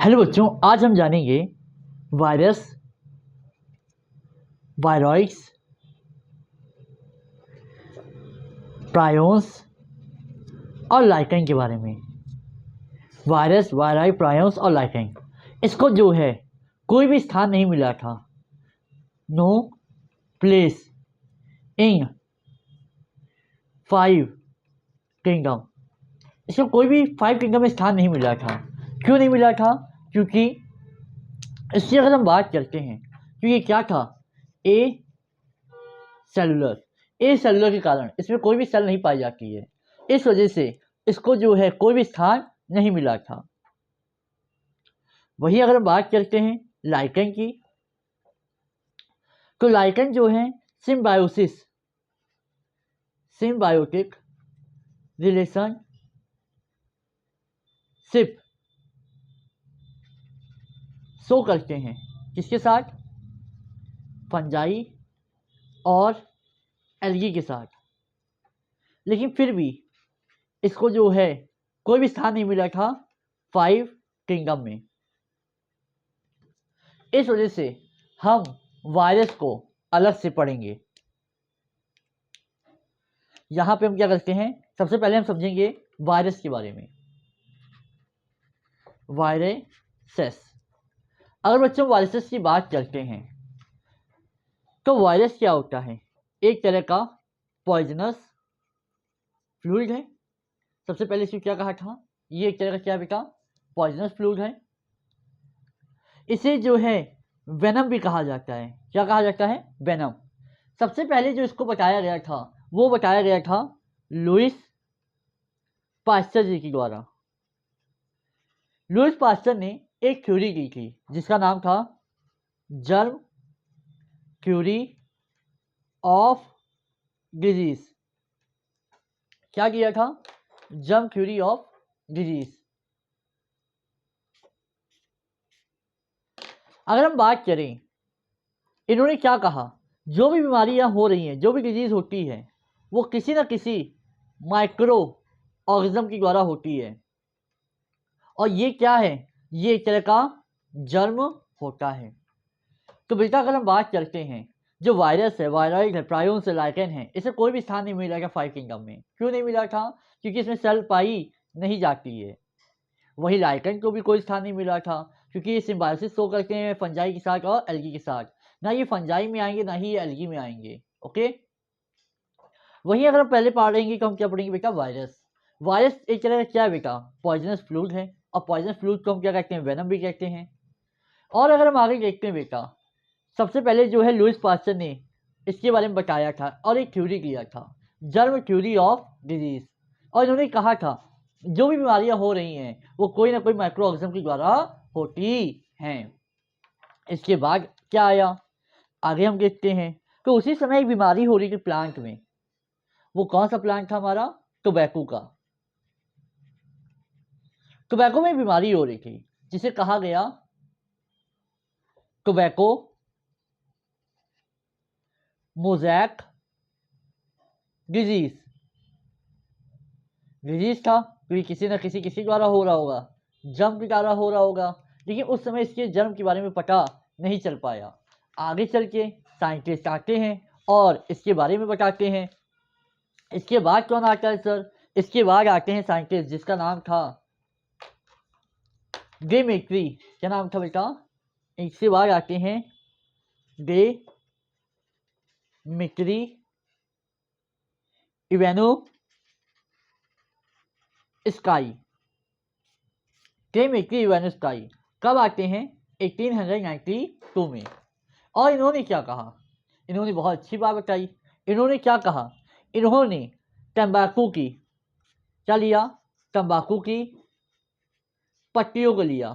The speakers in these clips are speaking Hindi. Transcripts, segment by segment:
हेलो बच्चों, आज हम जानेंगे वायरस, वायरॉइड्स, प्रायोन्स और लाइकेन के बारे में। वायरस, वायरॉइड, प्रायोन्स और लाइकेन, इसको जो है कोई भी स्थान नहीं मिला था। नो प्लेस इन 5 किंगडम, इसको कोई भी 5 किंगडम में स्थान नहीं मिला था। क्यों नहीं मिला था? क्योंकि इसकी अगर हम बात करते हैं तो ये क्या था, ए सेलुलर के कारण इसमें कोई भी सेल नहीं पाई जाती है। इस वजह से इसको जो है कोई भी स्थान नहीं मिला था। वही अगर हम बात करते हैं लाइकेन की, तो लाइकेन जो है सिम्बायोटिक रिलेशनशिप शो करते हैं। किसके साथ? फंजाई और एल्गी के साथ। लेकिन फिर भी इसको जो है कोई भी स्थान नहीं मिला था 5 किंगडम में। इस वजह से हम वायरस को अलग से पढ़ेंगे। यहां पे हम क्या करते हैं, सबसे पहले हम समझेंगे वायरस के बारे में। वायरसेस, अगर बच्चों वायरसेस की बात करते हैं तो वायरस क्या होता है? एक तरह का पॉइजनस फ्लूइड है। सबसे पहले इसको क्या कहा था? ये एक तरह का क्या बेटा? पॉइजनस फ्लूइड है। इसे जो है वेनम भी कहा जाता है। क्या कहा जाता है? वेनम। सबसे पहले जो इसको बताया गया था वो बताया गया था लुइस पास्चर जी के द्वारा। लुइस पास्चर ने एक थ्योरी की थी जिसका नाम था जर्म थ्योरी ऑफ डिजीज। क्या किया था? Germ theory of disease. अगर हम बात करें, इन्होंने क्या कहा, जो भी बीमारियां हो रही हैं, जो भी डिजीज होती है, वो किसी न किसी माइक्रो ऑर्गेनिज्म के द्वारा होती है। और ये क्या है? ये एक तरह का जर्म होता है। तो बेटा अगर हम बात करते हैं, जो वायरस है, वायरॉइड है, प्रायोन्स है, लाइकेन है, इसे कोई भी स्थान नहीं मिला था 5 किंगडम में। क्यों नहीं मिला था? क्योंकि इसमें सेल पाई नहीं जाती है। वही लाइकेन को भी कोई स्थान नहीं मिला था क्योंकि ये सिम्बायोसिस शो करते हैं फंजाई के साथ और एल्गी के साथ। ना ये फंजाई में आएंगे ना ही ये एल्गी में आएंगे। ओके, वही अगर हम पहले पढ़ेंगे तो हम क्या पढ़ेंगे बेटा? वायरस। वायरस एक तरह का क्या है बेटा? पॉइजनस फ्लूइड है। और पॉइजनस फ्लूइड को हम क्या कहते हैं? वेनम भी कहते हैं। और अगर हम आगे देखते हैं बेटा, सबसे पहले जो है लुइस पास्चर ने इसके बारे में बताया था और एक थ्योरी किया था, जर्म थ्योरी ऑफ डिजीज। और इन्होंने कहा था जो भी बीमारियां हो रही हैं वो कोई ना कोई माइक्रो ऑर्गेनिज्म के द्वारा होती हैं। इसके बाद क्या आया, आगे हम देखते हैं। तो उसी समय एक बीमारी हो रही थी प्लांट में। वो कौन सा प्लांट था हमारा? टोबैको का। टोबैको में बीमारी हो रही थी जिसे कहा गया टोबैको मोज़ैक डिजीज। डिजीज था क्योंकि किसी न किसी द्वारा हो रहा होगा, जर्म के द्वारा हो रहा होगा। लेकिन उस समय इसके जर्म के बारे में पता नहीं चल पाया। आगे चल के साइंटिस्ट आते हैं और इसके बारे में बताते हैं। इसके बाद कौन आता है सर? इसके बाद आते हैं साइंटिस्ट जिसका नाम था डे मेक्री। क्या नाम था बेटा? इसके बाद आते हैं day Mokyr, इवेनो sky. Day Mokyr, इवेनो sky कब आते हैं? 1892 में। और इन्होंने क्या कहा? इन्होंने बहुत अच्छी बात बताई। इन्होंने क्या कहा? इन्होंने तंबाकू की, क्या लिया? तंबाकू की पत्तियों को लिया,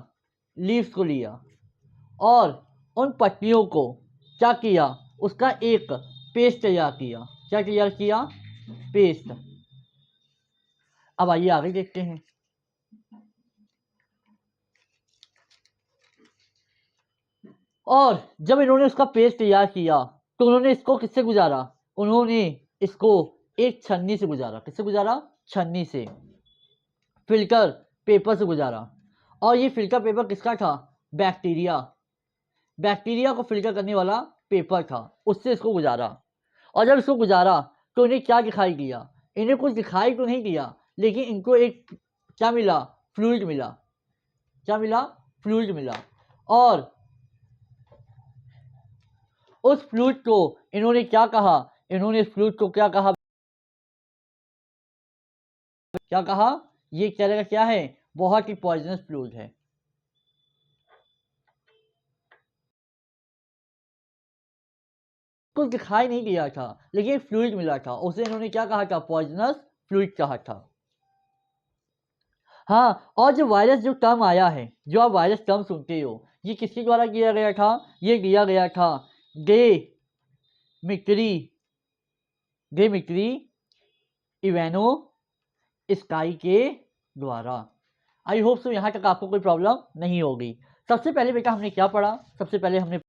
लीव्स को लिया, और उन पत्तियों को क्या किया? उसका एक पेस्ट तैयार किया। क्या तैयार किया? पेस्ट। अब आइए आगे देखते हैं। और जब इन्होंने उसका पेस्ट तैयार किया तो उन्होंने इसको किससे गुजारा? उन्होंने इसको एक छन्नी से गुजारा। किससे गुजारा? छन्नी से, फिल्टर पेपर से गुजारा। और ये फिल्टर पेपर किसका था? बैक्टीरिया को फिल्टर करने वाला पेपर था, उससे इसको गुजारा। और जब इसको गुजारा तो इन्हें क्या दिखाई दिया? इन्हें कुछ दिखाई तो नहीं दिया, लेकिन इनको एक क्या मिला? फ्लूइड मिला। क्या मिला? फ्लूइड मिला। और उस फ्लूइड को इन्होंने क्या कहा? इन्होंने इस फ्लूइड को क्या कहा? ये एक तरह का क्या है? बहुत ही पॉइजनस फ्लूइड है। कुछ दिखाई नहीं दिया था, लेकिन फ्लूइड मिला था, उसे इन्होंने क्या कहा था? पॉइजनस फ्लूइड कहा था। हाँ, और जो वायरस जो टर्म आया है, जो आप वायरस टर्म सुनते हो, ये किसके द्वारा किया गया था? ये दिया गया था डेमिट्री इवेनो स्काई के द्वारा। आई होप सो यहाँ तक आपको कोई प्रॉब्लम नहीं होगी। सबसे पहले बेटा हमने क्या पढ़ा? सबसे पहले हमने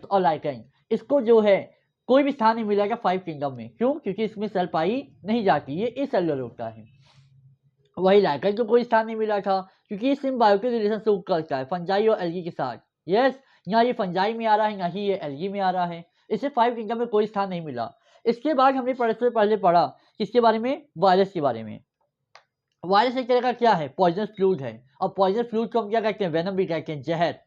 और लाइकेन, इसको जो है कोई भी स्थान नहीं मिलेगा 5 किंगडम में। क्यों? क्योंकि इसमें सेल पाई नहीं जाती, ये इसेलुलर होता है। वही लाइकेन को कोई स्थान नहीं मिला था, क्योंकि सिम्बायोटिक रिलेशन से करता है फंजाई और एल्गी के साथ। यस, यहाँ ये फंजाई में आ रहा है, यहाँ ही ये एल्गी में आ रहा है। इसे 5 किंगडम में कोई स्थान नहीं मिला। इसके बाद हमने पहले पढ़ा किसके बारे में? वायरस के बारे में। वायरस एक तरह का क्या है? पॉइजनस फ्लूइड है। और पॉइजनस फ्लूइड को हम क्या कहते हैं? वेनम भी कहते हैं, जहर।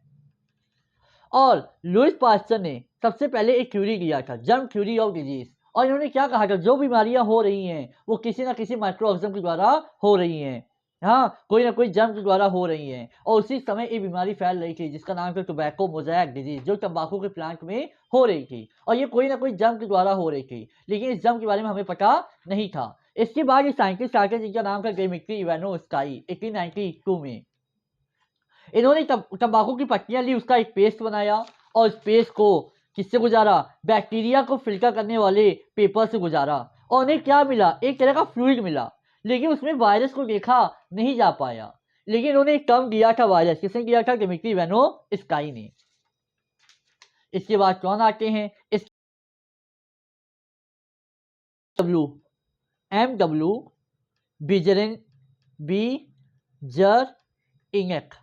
और लुईस पास्चर ने सबसे पहले एक थ्योरी दिया था, जर्म थ्योरी ऑफ डिजीज। और इन्होंने क्या कहा था? जो बीमारियां हो रही हैं वो किसी ना किसी माइक्रो ऑर्गेनिज्म के द्वारा हो रही हैं। हाँ, कोई ना कोई जर्म के द्वारा हो रही हैं। और उसी समय एक बीमारी फैल रही थी जिसका नाम था टोबैको मोज़ेक डिजीज, जो तंबाकू के प्लांट में हो रही थी। और ये कोई ना कोई जर्म के द्वारा हो रही थी, लेकिन इस जर्म के बारे में हमें पता नहीं था। इसके बाद एक साइंटिस्ट आके जिनका नाम था डेमिट्री इवानो स्काई, 1892 में। इन्होंने तंबाकू की पत्तियां ली, उसका एक पेस्ट बनाया, और इस पेस्ट को किससे गुजारा? बैक्टीरिया को फिल्टर करने वाले पेपर से गुजारा। और उन्हें क्या मिला? एक तरह का फ्लूइड मिला, लेकिन उसमें वायरस को देखा नहीं जा पाया। लेकिन उन्होंने एक टर्म दिया था वायरस, किसने दिया था? डेमिट्री इवानो स्काई ने। इसके बाद कौन आते हैं? इस MW बिजरन बी जर इंगक।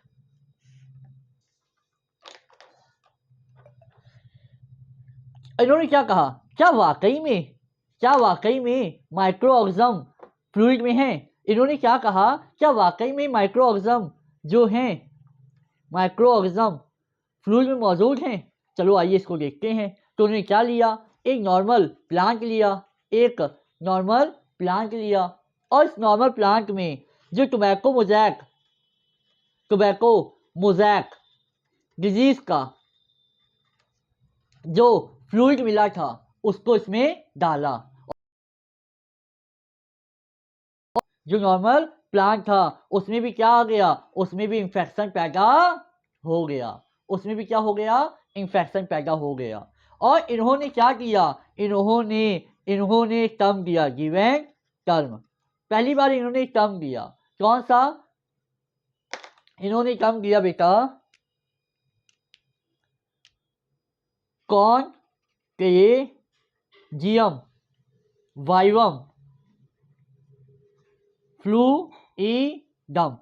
इन्होंने क्या कहा? क्या वाकई में माइक्रो ऑर्गेनिज्म फ्लूइड में है? इन्होंने क्या कहा? क्या वाकई में माइक्रो ऑर्गेनिज्म जो हैं, माइक्रो ऑर्गेनिज्म फ्लूइड में मौजूद हैं? चलो आइए इसको देखते हैं। तो उन्होंने क्या लिया? एक नॉर्मल प्लांट लिया, और इस नॉर्मल प्लांट में जो टोबैको मोज़ेक डिजीज का जो फ्लूइड मिला था उसको इसमें डाला। जो नॉर्मल प्लांट था उसमें भी क्या आ गया? उसमें भी इंफेक्शन पैदा हो गया। और इन्होंने क्या किया? इन्होंने टर्म दिया, गिवन टर्म। पहली बार इन्होंने टर्म दिया, कौन सा? इन्होंने टर्म दिया बेटा कॉन्टेजियम वाइवम फ्लूइडम।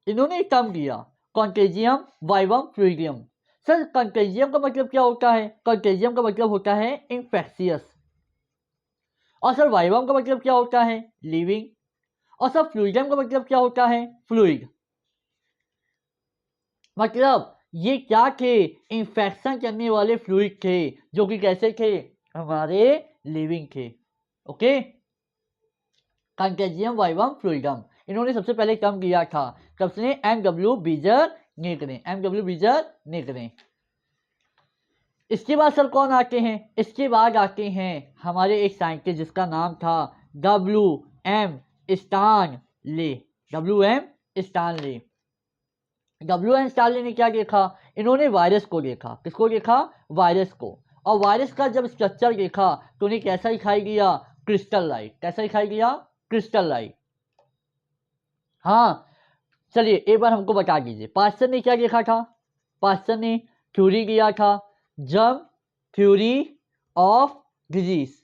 इन्होंने एक टर्म दिया कॉन्टेजियम वाइवम फ्लूइडियम। सर, कॉन्टेजियम का मतलब क्या होता है? कॉन्टेजियम का मतलब होता है इंफेक्शियस। और सर वाइवम का मतलब क्या होता है? लिविंग। और सर फ्लूइडियम का मतलब क्या होता है? फ्लूइड। मतलब ये क्या थे? इंफेक्शन करने वाले फ्लूइड थे, जो कि कैसे थे? हमारे लिविंग थे। ओके, कंटेजियम वाइवम फ्लूइडम इन्होंने सबसे पहले टर्म दिया था। कब से? MW बीजर ने। इसके बाद सर कौन आते हैं? इसके बाद आते हैं हमारे एक साइंटिस्ट जिसका नाम था WM स्टानले। WM स्टानले ने क्या देखा? इन्होंने वायरस को देखा। किसको देखा? वायरस को। और वायरस का जब स्ट्रक्चर देखा तो उन्हें कैसा दिखाई दिया? Crystal light. कैसा दिखाई दिया? Crystal light. हाँ, चलिए एक बार हमको बता दीजिए, पास्चर ने क्या देखा था? पास्चर ने थ्योरी दिया था, germ theory of disease.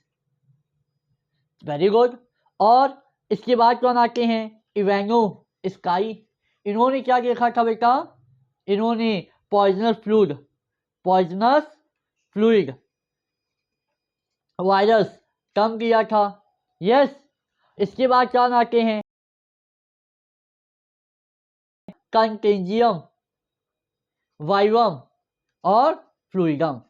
Very good. और इसके बाद कौन आते हैं? इवेनो स्काई। इन्होंने क्या देखा था बेटा, इन्होंने पॉइजनस फ्लूइड वायरस कम किया था। यस, इसके बाद क्या आते हैं, कंटेंजियम, वाइवम और फ्लूइडम।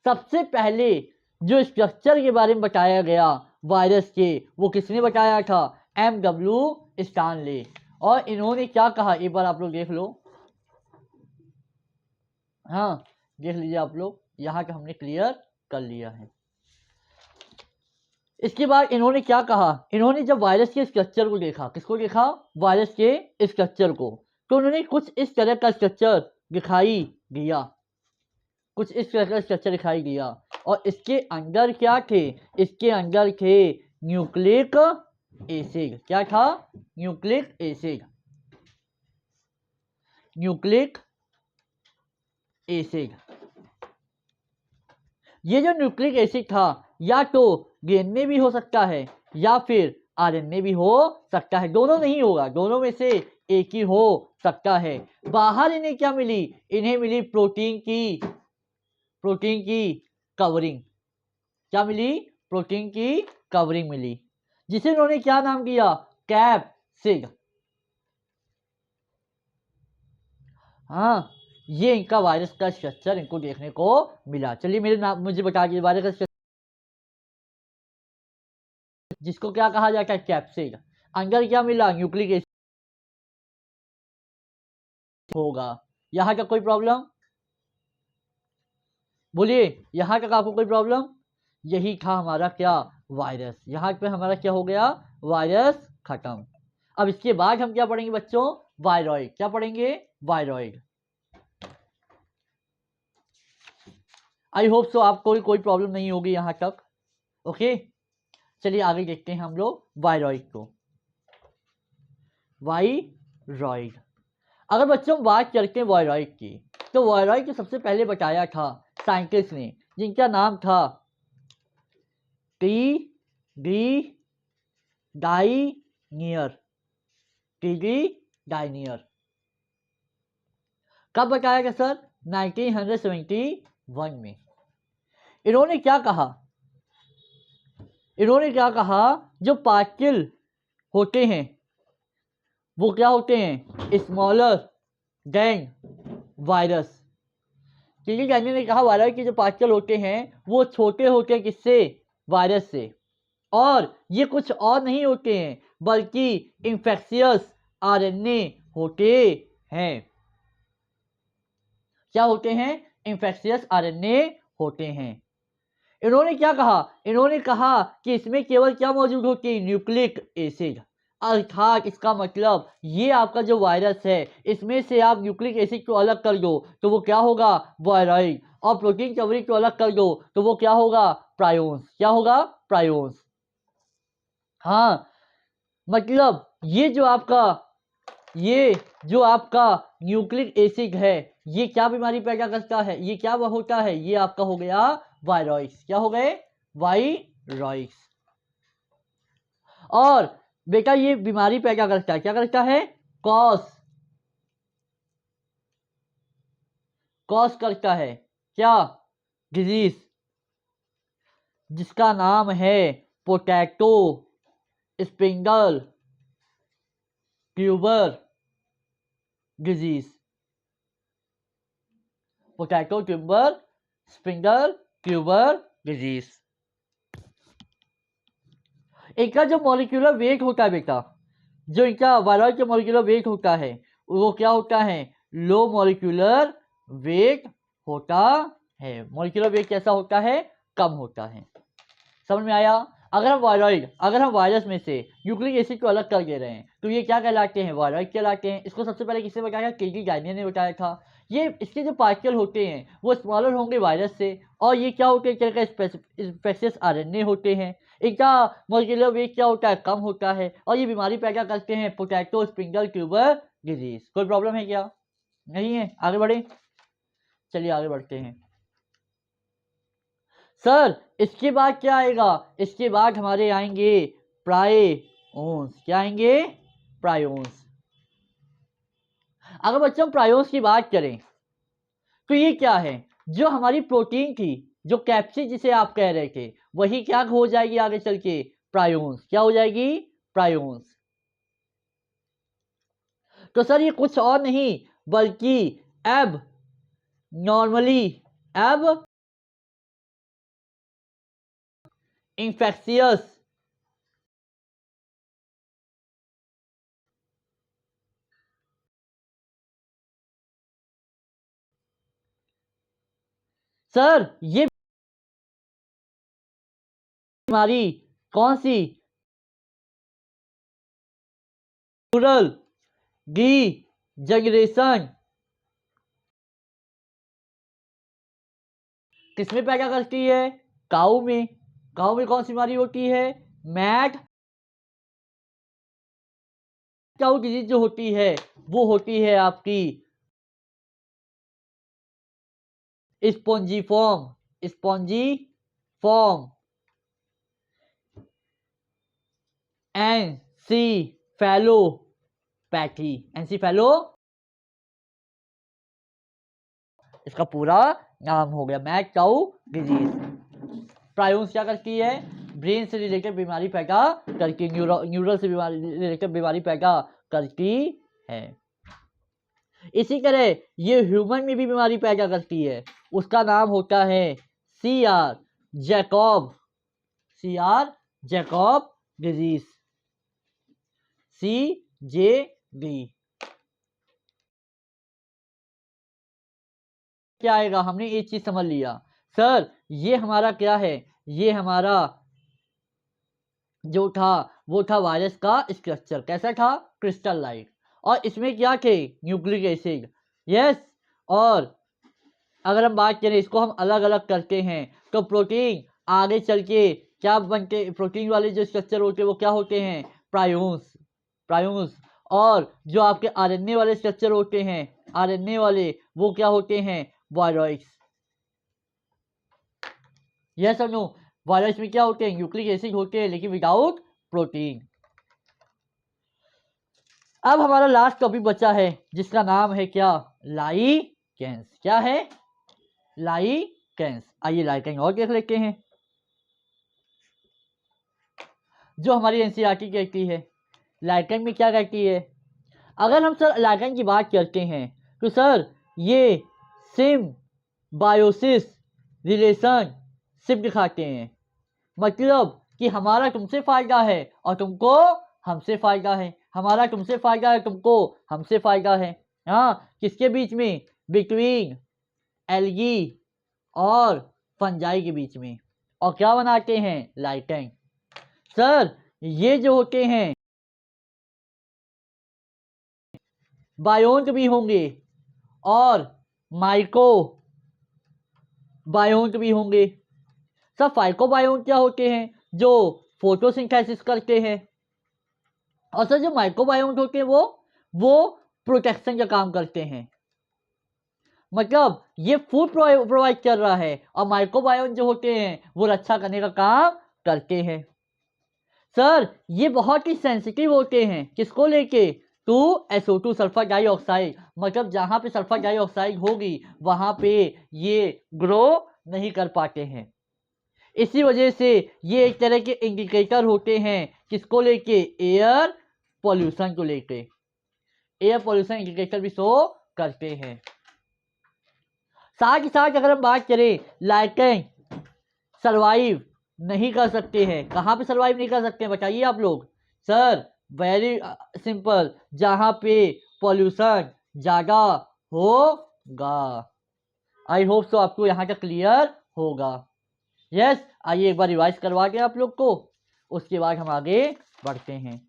सबसे पहले जो स्ट्रक्चर के बारे में बताया गया वायरस के, वो किसने बताया था, MW स्टानले। और इन्होंने क्या कहा, एक बार आप लोग देख लो, हाँ देख लीजिए आप लोग, यहाँ का हमने क्लियर कर लिया है। इसके बाद इन्होंने क्या कहा, इन्होंने जब वायरस के स्ट्रक्चर को देखा, किसको देखा, वायरस के स्ट्रक्चर को, तो उन्होंने कुछ इस तरह का स्ट्रक्चर दिखाई दिया, कुछ इस तरह का स्ट्रक्चर दिखाई दिया। और इसके अंदर क्या थे, इसके अंदर थे न्यूक्लिक एसिड। क्या था, न्यूक्लिक एसिड, न्यूक्लिक एसिड। ये जो न्यूक्लिक एसिड था, या तो डीएनए भी हो सकता है या फिर आरएनए भी हो सकता है, दोनों नहीं होगा, दोनों में से एक ही हो सकता है। बाहर इन्हें क्या मिली, इन्हें मिली प्रोटीन की कवरिंग। क्या मिली, प्रोटीन की कवरिंग मिली, जिसे उन्होंने क्या नाम दिया, कैप्सिड। हाँ, ये इनका वायरस का स्ट्रक्चर इनको देखने को मिला। चलिए मुझे बता दीजिए वायरस का स्ट्रक्चर, जिसको क्या कहा जाता है, कैप्सिड। अंदर क्या मिला, न्यूक्लिक एसिड होगा। यहाँ का कोई प्रॉब्लम, बोलिए, यहाँ तक आपको कोई प्रॉब्लम, यही था हमारा क्या, वायरस। यहाँ पे हमारा क्या हो गया, वायरस खत्म। अब इसके बाद हम क्या पढ़ेंगे बच्चों, वायरॉइड। क्या पढ़ेंगे, वायरॉइड। आई होप सो आपको कोई प्रॉब्लम नहीं होगी यहाँ तक। ओके, चलिए आगे देखते हैं हम लोग वायरॉइड को। वायरॉइड, अगर बच्चों बात करते हैं वायरॉइड की, तो वायरॉइड को सबसे पहले बताया था साइंटिस्ट ने, जिनका नाम था टी.डी. डायनियर। टी.डी. डायनियर। कब बताया गया सर, 1971 में। इन्होंने क्या कहा, जो पार्टिकल होते हैं वो क्या होते हैं, स्मॉलर देन वायरस। टी.डी. डायनियर ने कहा वायरस के जो पार्टिकल होते हैं वो छोटे होते हैं, किससे, वायरस से। और ये कुछ और नहीं होते हैं बल्कि इंफेक्शियस आरएनए होते हैं। क्या होते हैं, इंफेक्शियस आरएनए होते हैं। इन्होंने क्या कहा, इन्होंने कहा कि इसमें केवल क्या मौजूद होती है, न्यूक्लिक एसिड। अर्थात इसका मतलब ये आपका जो वायरस है, इसमें से आप न्यूक्लिक एसिड को अलग कर दो तो वो क्या होगा, वायरॉइड। और प्रोटीन कवरिंग को अलग कर दो तो वो क्या होगा, प्रायोन्स। क्या होगा, प्रायोन्स। हाँ, मतलब ये जो आपका न्यूक्लिक एसिड है, ये क्या बीमारी पैदा करता है, ये क्या होता है, ये आपका हो गया वायरॉइड्स। क्या हो गए, वायरॉइड्स। और बेटा ये बीमारी पैदा करता है, क्या करता है, कॉज करता है, क्या, डिजीज, जिसका नाम है potato spindle tuber disease. Potato tuber spindle tuber disease. इनका जो मॉलिक्यूलर वेट होता है बेटा, जो इनका वायरॉइड का मॉलिक्यूलर वेट होता है वो क्या होता है, लो मॉलिक्यूलर वेट होता है। मॉलिक्यूलर वेट कैसा होता है, कम होता है। समझ में आया। अगर हम वायरस में से न्यूक्लिक एसिड को अलग कर दे रहे हैं तो ये क्या कहलाते हैं, वायरॉइड कहलाते हैं। इसको सबसे पहले किसने बताया, टी.डी. डायनियर ने बताया था। ये इसके जो पार्टिकल होते हैं वो स्मॉलर होंगे वायरस से, और ये क्या होते हैं, इंफेक्शियस आरएनए होते हैं। इनका मॉलिक्यूलर वेट क्या होता है, कम होता है, और ये बीमारी पैदा करते हैं पोटैटो स्प्रिंगल ट्यूबर डिजीज। कोई प्रॉब्लम है क्या, नहीं है। आगे बढ़े, चलिए आगे बढ़ते हैं। सर इसके बाद क्या आएगा, इसके बाद हमारे आएंगे प्रायोन्स। क्या आएंगे, प्रायोन्स। अगर बच्चों प्रायोन्स की बात करें तो ये क्या है, जो हमारी प्रोटीन थी, जो कैप्सिड जिसे आप कह रहे थे, वही क्या हो जाएगी आगे चल के, प्रायोन्स। क्या हो जाएगी, प्रायोन्स। तो सर ये कुछ और नहीं बल्कि एब नॉर्मली एब इंफेक्शियस सर ये बीमारी कौन सी, न्यूरल डी जनरेशन किसमें पैदा करती है, काऊ में। काऊ में कौन सी बीमारी होती है, मैड काऊ डिजीज जो होती है वो होती है आपकी स्पॉन्जीफॉर्म, स्पॉन्जीफॉर्म एनसीफेलोपैथी, एनसीफेलो इसका पूरा नाम हो गया, मैड काऊ डिजीज। प्रायोन्स क्या करती है, ब्रेन से रिलेटेड बीमारी पैदा करती, न्यूरल से रिलेटेड बीमारी पैदा करती है। इसी तरह ये ह्यूमन में भी बीमारी पैदा करती है, उसका नाम होता है CR Jacob, CR Jacob disease, CJD। क्या आएगा, हमने एक चीज समझ लिया सर, ये हमारा क्या है, ये हमारा जो था वो था वायरस का स्ट्रक्चर, कैसा था, क्रिस्टल लाइट। और इसमें क्या थे, न्यूक्लिक एसिड, यस। और अगर हम बात करें इसको हम अलग अलग करते हैं तो प्रोटीन आगे चल के क्या बनते, प्रोटीन वाले जो स्ट्रक्चर होते हैं वो क्या होते हैं, प्रायोन्स, प्रायोन्स। और जो आपके आरएनए वाले स्ट्रक्चर होते हैं, आरएनए वाले, वो क्या होते हैं, वायरॉइड्स। यस और नो, वायरस में क्या होते हैं, न्यूक्लिक एसिड होते हैं लेकिन विदाउट प्रोटीन। अब हमारा लास्ट टॉपिक बचा है जिसका नाम है क्या, लाइकेंस। क्या है, लाइकेंस। आइए लाइकेंस और देख लेते हैं, जो हमारी एनसीईआरटी कहती है लाइकेंस में क्या कहती है। अगर हम सर लाइकेंस की बात करते हैं तो सर ये सिम्बायोसिस रिलेशनशिप दिखाते हैं, मतलब कि हमारा तुमसे फायदा है और तुमको हमसे फायदा है, हमारा तुमसे फायदा है, तुमको हमसे फायदा है। हाँ, किसके बीच में, बिटवीन एल्गी और फंजाई के बीच में। और क्या बनाते हैं, लाइकेन। सर ये जो होते हैं बायोन्ट भी होंगे और माइको बायोन्ट भी होंगे। सब फाइकोबायोन्ट क्या होते हैं, जो फोटोसिंथेसिस करते हैं। और सर जो माइक्रोबायोन्ट होते हैं वो प्रोटेक्शन का काम करते हैं, मतलब ये फूड प्रोवाइड कर रहा है, और माइक्रोबायोम जो होते हैं वो रक्षा करने का काम करते हैं। सर ये बहुत ही सेंसिटिव होते हैं, किसको लेके, टू SO2 सल्फर डाइऑक्साइड, मतलब जहां पे सल्फर डाइऑक्साइड होगी वहां पे ये ग्रो नहीं कर पाते हैं। इसी वजह से ये एक तरह के इंडिकेटर होते हैं, किसको लेके, एयर पॉल्यूशन को लेके। एयर पॉल्यूशन इंडिकेटर भी शो करते हैं। साथ ही साथ अगर हम बात करें, लाइकेन सरवाइव नहीं कर सकते हैं, कहाँ पे सरवाइव नहीं कर सकते हैं बताइए आप लोग। सर वेरी सिंपल, जहाँ पे पॉल्यूशन ज़्यादा होगा। आई होप सो आपको यहाँ तक क्लियर होगा। यस, आइए एक बार रिवाइज करवा के आप लोग को, उसके बाद हम आगे बढ़ते हैं।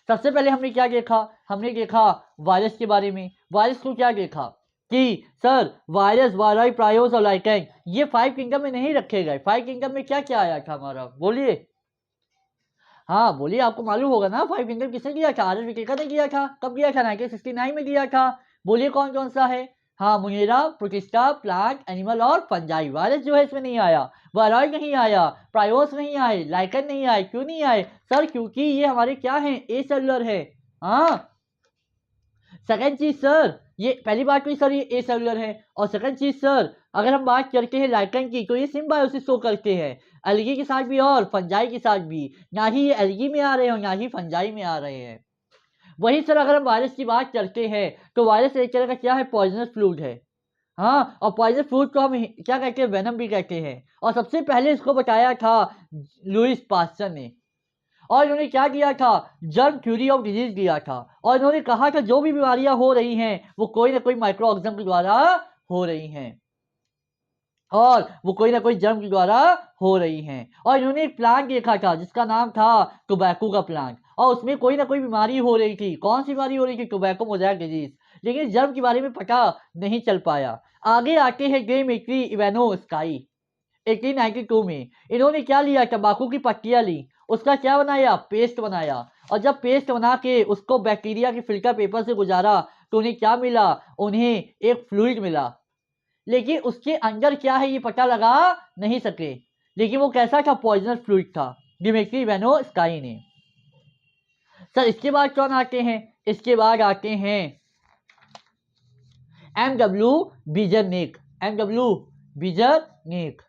सबसे पहले हमने क्या देखा, हमने देखा वायरस के बारे में। वायरस को क्या देखा कि सर वायरस, वायरॉइड, प्रायोस और लाइकेन ये 5 किंगडम में नहीं रखे गए। 5 किंगडम में क्या क्या आया था हमारा, बोलिए। हाँ बोलिए, आपको मालूम होगा ना 5 किंगडम किसने दिया था, RS विटेकर ने दिया था। कब दिया था, 1969 में दिया था। बोलिए कौन कौन सा है। हाँ, मुनेरा, प्रोटिस्टा, प्लांट, एनिमल और फंजाई। वायरस जो है इसमें नहीं आया, वायरॉइड नहीं आया, प्रायोस नहीं आए, लाइकेन नहीं आए। क्यों नहीं आए सर, क्योंकि ये हमारे क्या हैं, ए सेलुलर है। हाँ, सेकंड चीज सर, ये पहली बात तो सर ये ए सेलुलर है, और सेकंड चीज सर अगर हम बात करते हैं लाइकन की तो ये सिम्बायोसिस शो करते हैं एल्गी के साथ भी और फंजाई के साथ भी, ना ही ये एल्गी में आ रहे हैं और ना ही फंजाई में आ रहे हैं। वही सर अगर हम वायरस की बात करते हैं तो वायरस एक तरह का क्या है, पॉइजनस फ्लूइड है। हाँ, और पॉइजन फ्लूइड को हम क्या कहते हैं, वेनम भी कहते हैं। और सबसे पहले इसको बताया था लुइस पास्चर ने, और इन्होंने क्या किया था, जर्म थ्योरी ऑफ डिजीज दिया था, और इन्होंने कहा था जो भी बीमारियां हो रही हैं वो कोई ना कोई माइक्रो ऑर्गेनिज्म के द्वारा हो रही हैं, और वो कोई ना कोई जर्म के द्वारा हो रही हैं। और इन्होंने एक प्लांट देखा था जिसका नाम था टोबैको का प्लांट, और उसमें कोई ना कोई बीमारी हो रही थी। कौन सी बीमारी हो रही थी, टोबैको मोज़ैक डिजीज, लेकिन जर्म के बारे में पता नहीं चल पाया। आगे आते हैं डेमेट्री इवानोस्काई 1892 में। इन्होंने क्या लिया, तंबाकू की पत्तियां ली, उसका क्या बनाया, पेस्ट बनाया, और जब पेस्ट बना के उसको बैक्टीरिया के फिल्टर पेपर से गुजारा तो उन्हें क्या मिला, उन्हें एक फ्लूइड मिला, लेकिन उसके अंदर क्या है ये पता लगा नहीं सके, लेकिन वो कैसा था, पॉइजनस फ्लूइड था, डिमेट्री इवानोस्काई ने। सर इसके बाद कौन आते हैं, इसके बाद आते हैं एमडब्ल्यू बीजरनिक। एमडब्ल्यू बीजरनिक,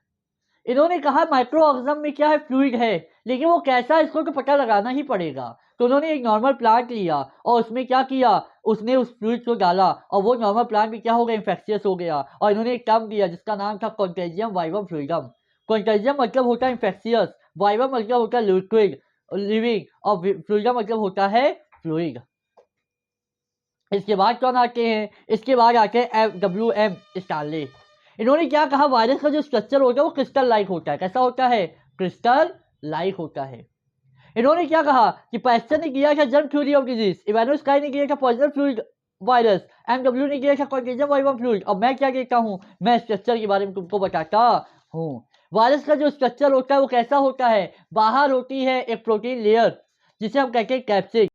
इन्होंने कहा माइक्रो ऑर्गेनिज्म में क्या है, फ्लूइड है, लेकिन वो कैसा है इसको तो पता लगाना ही पड़ेगा। तो उन्होंने एक नॉर्मल प्लांट लिया और उसमें क्या किया, उसने उस फ्लूइड को डाला, और वो नॉर्मल प्लांट भी क्या हो गया, इंफेक्शियस हो गया, और इन्होंने एक टर्म दिया जिसका नाम था कॉन्टेजियम वाइवम फ्लूइडम। कॉन्टेजियम मतलब होता है इंफेक्शियस, वाइवम मतलब होता है लिक्विड लिविंग, और फ्लूइडम मतलब होता है फ्लूइड। इसके बाद कौन आते हैं, इसके बाद आते हैं WM स्टानले। इन्होंने क्या कहा, वायरस का जो स्ट्रक्चर होता है वो क्रिस्टल लाइक होता है। कैसा होता है, क्रिस्टल लाइक होता है। इन्होंने क्या कहा कि पास्चर ने किया था जर्म थ्योरी ऑफ डिजीज, इवानोस्काई ने किया था पॉइजनस फ्लूइड वायरस, एमडब्ल्यू ने किया था कॉन्टेजियम वाइवम फ्लूइड, और मैं क्या कहता हूँ, मैं स्ट्रक्चर के बारे में तुमको बताता हूँ। वायरस का जो स्ट्रक्चर होता है वो कैसा होता है, बाहर होती है एक प्रोटीन लेयर जिसे हम कहते हैं कैप्सिड,